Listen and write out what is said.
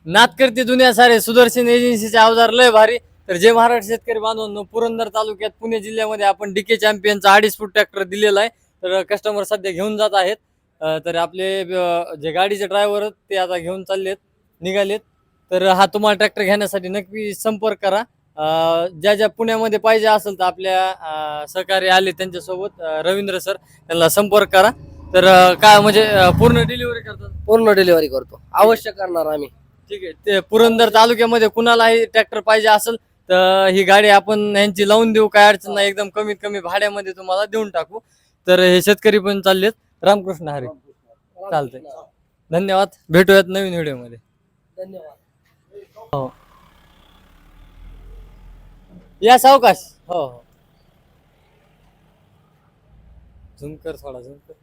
नात करते दुनिया सारे सुदर्शन एजन्सीचे अवजार लय भारी. तर जे महाराष्ट्र शेतकरी बांधवांनो, पुरंदर तालुक्यात पुणे जिल्ह्यामध्ये आपण डीके चॅम्पियनचा 2.5 फूट ट्रॅक्टर दिलेला आहे. तर कस्टमर सध्या घेऊन जात आहेत. तर आपले जे गाडीचे ड्रायव्हर ते आता घेऊन चाललेत, निघालेत. तर हा तुम्हाला ट्रॅक्टर घेण्यासाठी नक्की संपर्क करा. ज्या ज्या पुण्यामध्ये पाहिजे असेल तर आपल्या सहकारी आले त्यांच्यासोबत रवींद्र सर, त्यांना संपर्क करा. तर काय म्हणजे पूर्ण डिलिव्हरी करतात. पूर्ण डिलिव्हरी करतो, अवश्य करणार आम्ही. ठीक आहे. ते पुरंदर तालुक्यामध्ये कुणालाही ट्रॅक्टर पाहिजे असेल तर ही गाडी आपण यांची लावून देऊ, काय अडचण नाही. एकदम कमीत कमी भाड्यामध्ये तुम्हाला देऊन टाकू. तर हे शेतकरी पण चाललेत. रामकृष्ण हरी. चालतंय, धन्यवाद. भेटूयात नवीन व्हिडिओमध्ये. धन्यवाद. हो, या सावकाश. हो हो, झुम कर, थोडा झुम कर.